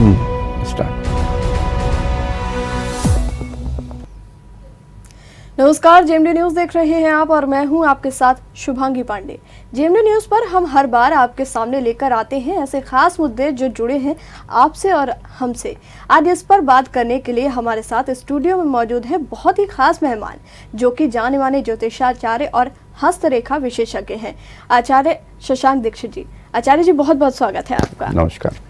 Start. नमस्कार, JMD news देख रहे हैं आप और मैं हूं आपके साथ शुभांगी पांडे। जेएमडी न्यूज पर हम हर बार आपके सामने लेकर आते हैं ऐसे खास मुद्दे जो जुड़े हैं आपसे और हमसे। आज इस पर बात करने के लिए हमारे साथ स्टूडियो में मौजूद है बहुत ही खास मेहमान जो कि जाने माने ज्योतिषाचार्य और हस्तरेखा विशेषज्ञ हैं, आचार्य शशांक दीक्षित जी। आचार्य जी, बहुत बहुत स्वागत है आपका। नमस्कार।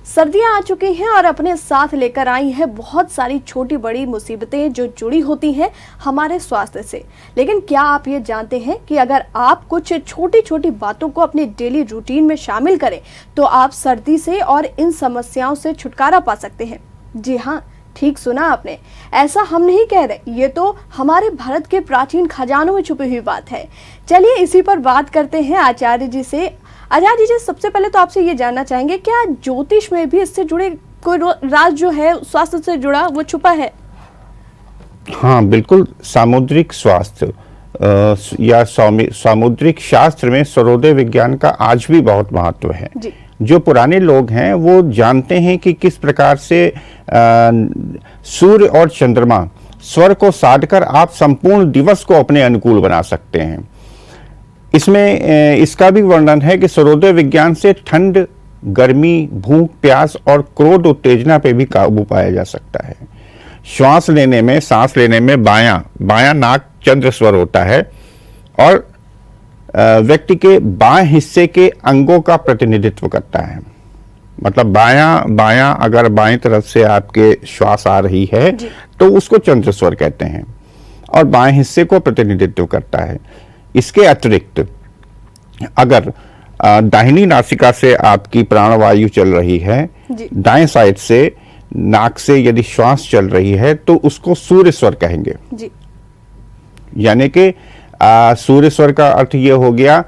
सर्दियां आ चुकी हैं और अपने साथ लेकर आई हैं बहुत सारी छोटी बड़ी मुसीबतें जो जुड़ी होती हैं हमारे स्वास्थ्य से। लेकिन क्या आप ये जानते हैं कि अगर आप कुछ छोटी छोटी बातों को अपने डेली रूटीन में शामिल करें तो आप सर्दी से और इन समस्याओं से छुटकारा पा सकते हैं। जी हाँ, ठीक सुना आपने, ऐसा हम नहीं कह रहे, ये तो हमारे भारत के प्राचीन खजानों में छुपी हुई बात है। चलिए इसी पर बात करते हैं आचार्य जी से। आचार्य जी, सबसे पहले तो आपसे ये जानना चाहेंगे, क्या ज्योतिष में भी इससे जुड़े कोई राज जो है स्वास्थ्य से जुड़ा वो छुपा है? हाँ, बिल्कुल। सामुद्रिक स्वास्थ्य या सामुद्रिक शास्त्र में सर्वोदय विज्ञान का आज भी बहुत महत्व है। जो पुराने लोग हैं वो जानते हैं कि किस प्रकार से सूर्य और चंद्रमा स्वर को साधकर आप संपूर्ण दिवस को अपने अनुकूल बना सकते हैं। इसमें इसका भी वर्णन है कि सर्वोदय विज्ञान से ठंड, गर्मी, भूख, प्यास और क्रोध उत्तेजना पे भी काबू पाया जा सकता है। सांस लेने में बायां नाक चंद्र स्वर होता है और व्यक्ति के बाएं हिस्से के अंगों का प्रतिनिधित्व करता है। मतलब बायां अगर बाएं तरफ से आपके श्वास आ रही है तो उसको चंद्र स्वर कहते हैं और बाएं हिस्से को प्रतिनिधित्व करता है। इसके अतिरिक्त अगर दाहिनी नासिका से आपकी प्राणवायु चल रही है, दाएं साइड से नाक से यदि श्वास चल रही है तो उसको सूर्य स्वर कहेंगे। यानी कि सूर्य स्वर का अर्थ ये हो गया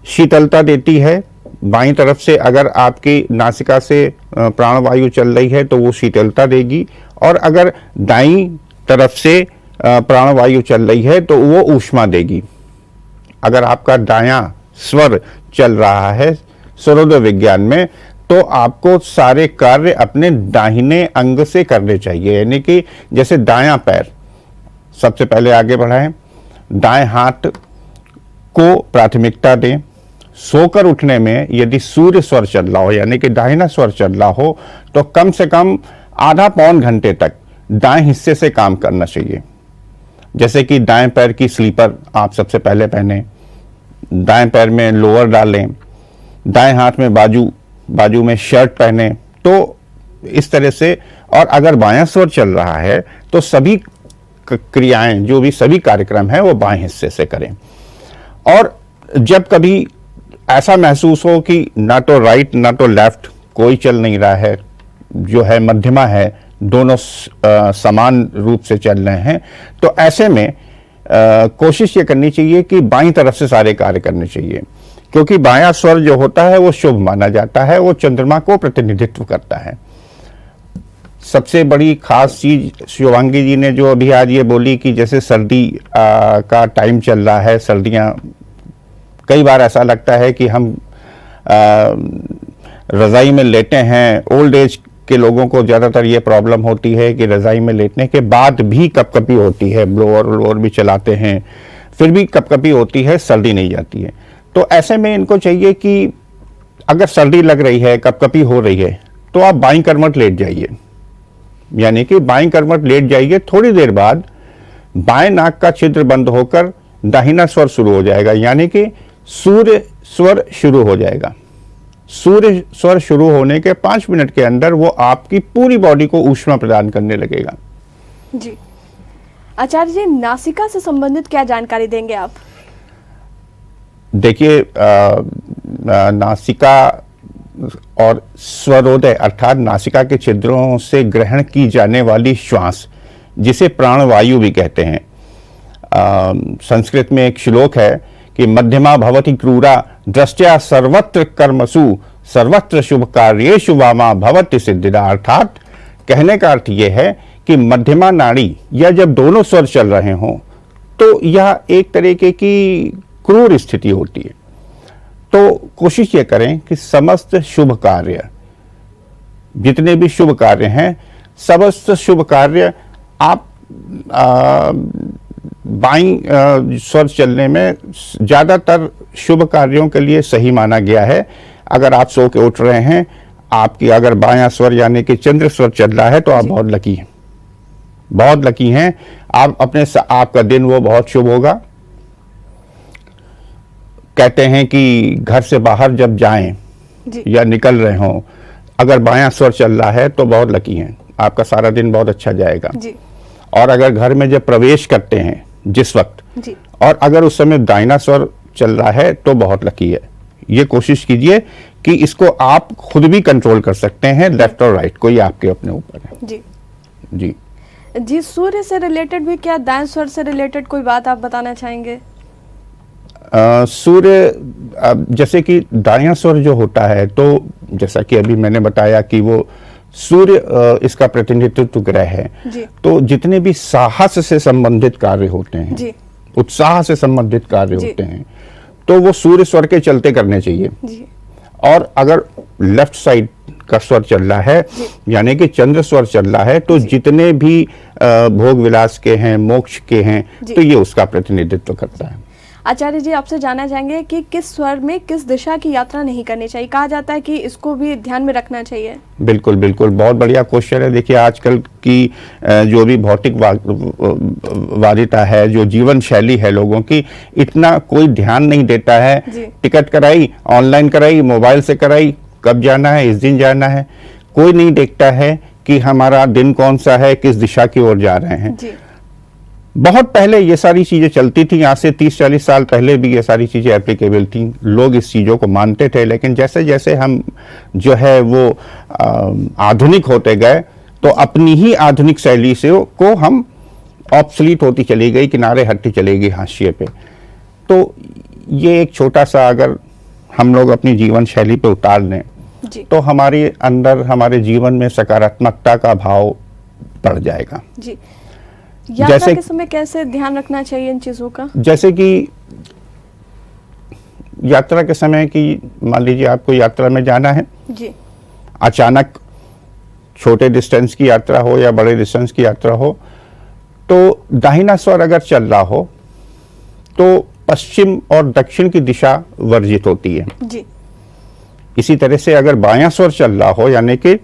शीतलता देती है। बाईं तरफ से अगर आपकी नासिका से प्राणवायु चल रही है तो वो शीतलता देगी, और अगर दाईं तरफ से प्राणवायु चल रही है तो वो ऊष्मा देगी। अगर आपका दायां स्वर चल रहा है सर्वोदय विज्ञान में तो आपको सारे कार्य अपने दाहिने अंग से करने चाहिए। यानी कि जैसे दायां पैर सबसे पहले आगे बढ़ाएं, दाएं हाथ को प्राथमिकता दें। सोकर उठने में यदि सूर्य स्वर चल रहा हो यानी कि दाहिना स्वर चल रहा हो तो कम से कम आधा पौन घंटे तक दाएं हिस्से से काम करना चाहिए। जैसे कि दाएं पैर की स्लीपर आप सबसे पहले पहने, दाएं पैर में लोअर डालें, दाएं हाथ में बाजू में शर्ट पहने, तो इस तरह से। और अगर बायां स्वर चल रहा है तो सभी क्रियाएं, जो भी सभी कार्यक्रम है वो बाएं हिस्से से करें। और जब कभी ऐसा महसूस हो कि ना तो राइट ना तो लेफ्ट कोई चल नहीं रहा है, जो है मध्यमा है, दोनों समान रूप से चल रहे हैं, तो ऐसे में कोशिश ये करनी चाहिए कि बाईं तरफ से सारे कार्य करने चाहिए, क्योंकि बायां स्वर जो होता है वो शुभ माना जाता है, वो चंद्रमा को प्रतिनिधित्व करता है। सबसे बड़ी खास चीज शिवांगी जी ने जो अभी आज ये बोली कि जैसे सर्दी का टाइम चल रहा है, सर्दियां, कई बार ऐसा लगता है कि हम रजाई में लेटे हैं। ओल्ड एज के लोगों को ज़्यादातर ये प्रॉब्लम होती है कि रजाई में लेटने के बाद भी कपकपी होती है, ब्लोअर भी चलाते हैं, फिर भी कपकपी होती है, सर्दी नहीं जाती है। तो ऐसे में इनको चाहिए कि अगर सर्दी लग रही है, कपकपी हो रही है, तो आप बाईं करवट लेट जाइए। यानी कि बाईं करवट लेट जाइए, थोड़ी देर बाद बाएं नाक का छिद्र बंद होकर दाहिना स्वर शुरू हो जाएगा, यानी कि सूर्य स्वर शुरू हो जाएगा। सूर्य स्वर शुरू होने के 5 मिनट के अंदर वो आपकी पूरी बॉडी को ऊष्मा प्रदान करने लगेगा। जी आचार्य जी, नासिका से संबंधित क्या जानकारी देंगे आप? देखिए, नासिका और स्वरोदय अर्थात नासिका के छिद्रों से ग्रहण की जाने वाली श्वास, जिसे प्राणवायु भी कहते हैं। संस्कृत में एक श्लोक है कि मध्यमा भवति क्रूरा दृष्टया सर्वत्र कर्मसु सर्वत्र शुभ कार्येषु वामा भवति सिद्धिदा। अर्थात कहने का अर्थ यह है कि मध्यमा नाड़ी या जब दोनों स्वर चल रहे हों तो यह एक तरीके की क्रूर स्थिति होती है। तो कोशिश ये करें कि समस्त शुभ कार्य जितने भी शुभ कार्य हैं, समस्त शुभ कार्य आप बाईं स्वर चलने में ज्यादातर शुभ कार्यों के लिए सही माना गया है। अगर आप सो के उठ रहे हैं, आपकी अगर बायां स्वर यानी कि चंद्र स्वर चल रहा है, तो आप बहुत लकी हैं, बहुत लकी हैं। आप आपका दिन वो बहुत शुभ होगा। कहते हैं कि घर से बाहर जब जाएं या निकल रहे हों, अगर बायां स्वर चल रहा है तो बहुत लकी हैं, आपका सारा दिन बहुत अच्छा जाएगा जी। और अगर घर में जब प्रवेश करते हैं जिस वक्त जी, और अगर उस समय दाहिना स्वर चल रहा है तो बहुत लकी है। ये कोशिश कीजिए कि इसको आप खुद भी कंट्रोल कर सकते हैं, लेफ्ट और राइट, कोई आपके अपने ऊपर है जी। जी जी, सूर्य से रिलेटेड भी क्या दाएं स्वर से रिलेटेड कोई बात आप बताना चाहेंगे? सूर्य जैसे कि दायां स्वर जो होता है, तो जैसा कि अभी मैंने बताया कि वो सूर्य इसका प्रतिनिधित्व ग्रह है जी। तो जितने भी साहस से संबंधित कार्य होते हैं जी, उत्साह से संबंधित कार्य होते हैं, तो वो सूर्य स्वर के चलते करने चाहिए जी। और अगर लेफ्ट साइड का स्वर चल रहा है यानी कि चंद्र स्वर चल रहा है, तो जितने भी भोग विलास के हैं, मोक्ष के हैं, तो ये उसका प्रतिनिधित्व करता है। आचार्य जी, आपसे जानना चाहेंगे कि किस स्वर में किस दिशा की यात्रा नहीं करनी चाहिए? कहा जाता है कि इसको भी ध्यान में रखना चाहिए। बिल्कुल बिल्कुल, बहुत बढ़िया क्वेश्चन है। देखिए, आजकल की जो भी भौतिक वादिता है, जो जीवन शैली है लोगों की, इतना कोई ध्यान नहीं देता है। टिकट कराई, ऑनलाइन कराई, मोबाइल से कराई, कब जाना है, इस दिन जाना है, कोई नहीं देखता है कि हमारा दिन कौन सा है, किस दिशा की ओर जा रहे हैं। बहुत पहले ये सारी चीजें चलती थी, आज से 30-40 साल पहले भी ये सारी चीजें एप्लीकेबल थी, लोग इस चीजों को मानते थे। लेकिन जैसे जैसे हम जो है वो आधुनिक होते गए, तो अपनी ही आधुनिक शैली से को हम ऑब्सलीट होती चली गई, किनारे हटती चली गई हाशिए पे। तो ये एक छोटा सा अगर हम लोग अपनी जीवन शैली पे उतार लें, तो हमारे अंदर, हमारे जीवन में सकारात्मकता का भाव बढ़ जाएगा जी। यात्रा के समय कैसे ध्यान रखना चाहिए इन चीजों का? जैसे कि यात्रा के समय की, मान लीजिए आपको यात्रा में जाना है जी, अचानक छोटे डिस्टेंस की यात्रा हो या बड़े डिस्टेंस की यात्रा हो, तो दाहिना स्वर अगर चल रहा हो तो पश्चिम और दक्षिण की दिशा वर्जित होती है जी। इसी तरह से अगर बायां स्वर चल रहा हो यानी कि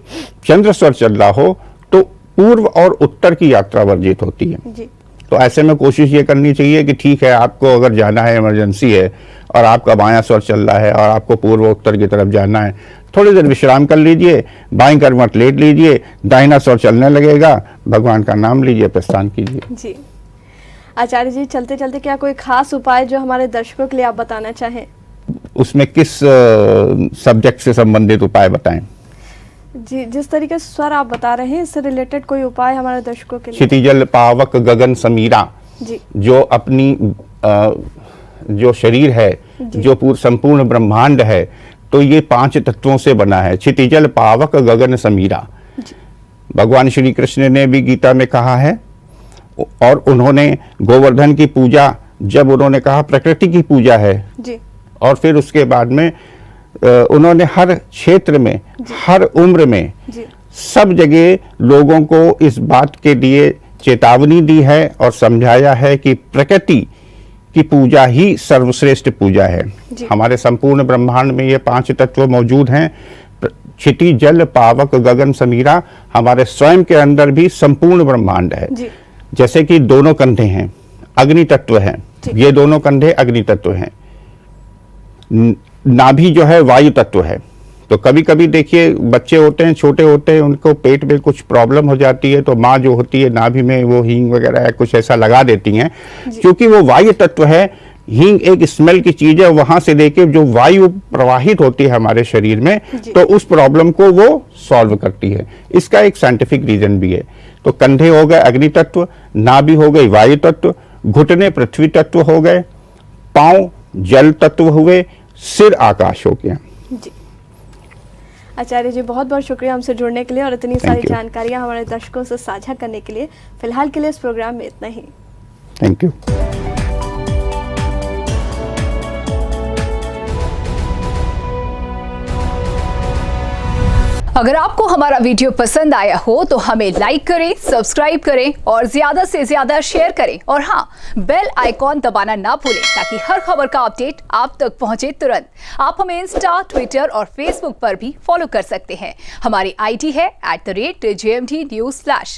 चंद्र स्वर चल रहा हो, तो पूर्व और उत्तर की यात्रा वर्जित होती है जी। तो ऐसे में कोशिश ये करनी चाहिए कि ठीक है, आपको अगर जाना है, इमरजेंसी है, और आपका बायां स्वर चल रहा है और आपको पूर्व उत्तर की तरफ जाना है, थोड़ी देर विश्राम कर लीजिए, बाईं करवट लेट लीजिए, दाहिना स्वर चलने लगेगा, भगवान का नाम लीजिए, प्रस्थान कीजिए जी। आचार्य जी, चलते चलते क्या कोई खास उपाय जो हमारे दर्शकों के लिए आप बताना चाहें? उसमें किस सब्जेक्ट से संबंधित उपाय बताएं? जी, जिस तरीके से स्वर आप बता रहे हैं, इससे रिलेटेड कोई उपाय हमारे दर्शकों के लिए? क्षितिजल पावक गगन समीरा जी। जो अपनी जो शरीर है, जो संपूर्ण ब्रह्मांड है, तो ये 5 तत्वों से बना है। क्षितिजल पावक गगन समीरा, भगवान श्री कृष्ण ने भी गीता में कहा है। और उन्होंने गोवर्धन की पूजा, जब उन्होंने कहा प्रकृति की पूजा है जी। और फिर उसके बाद में उन्होंने हर क्षेत्र में, हर उम्र में, सब जगह लोगों को इस बात के लिए चेतावनी दी है और समझाया है कि प्रकृति की पूजा ही सर्वश्रेष्ठ पूजा है। हमारे संपूर्ण ब्रह्मांड में ये 5 तत्व मौजूद हैं। क्षिति जल पावक गगन समीरा, हमारे स्वयं के अंदर भी संपूर्ण ब्रह्मांड है। जैसे कि दोनों कंधे हैं, अग्नि तत्व है, ये दोनों कंधे अग्नि तत्व हैं। नाभि जो है वायु तत्व है। तो कभी कभी देखिए, बच्चे होते हैं, छोटे होते हैं, उनको पेट में कुछ प्रॉब्लम हो जाती है, तो माँ जो होती है नाभि में वो हींग वगैरह या कुछ ऐसा लगा देती हैं, क्योंकि वो वायु तत्व है। हींग एक स्मेल की चीज है, वहां से लेके जो वायु प्रवाहित होती है हमारे शरीर में, तो उस प्रॉब्लम को वो सॉल्व करती है। इसका एक साइंटिफिक रीजन भी है। तो कंधे हो गए अग्नि तत्व, नाभि हो गई वायु तत्व, घुटने पृथ्वी तत्व हो गए, पांव जल तत्व हुए, सिर आकाश हो गया जी। आचार्य जी, बहुत बहुत शुक्रिया हमसे जुड़ने के लिए और इतनी सारी जानकारियां हमारे दर्शकों से साझा करने के लिए। फिलहाल के लिए इस प्रोग्राम में इतना ही। Thank you. अगर आपको हमारा वीडियो पसंद आया हो तो हमें लाइक करें, सब्सक्राइब करें और ज्यादा से ज्यादा शेयर करें और हाँ, बेल आइकॉन दबाना ना भूलें ताकि हर खबर का अपडेट आप तक पहुंचे तुरंत। आप हमें इंस्टा, ट्विटर और फेसबुक पर भी फॉलो कर सकते हैं। हमारी आईडी है @JMT News Flash।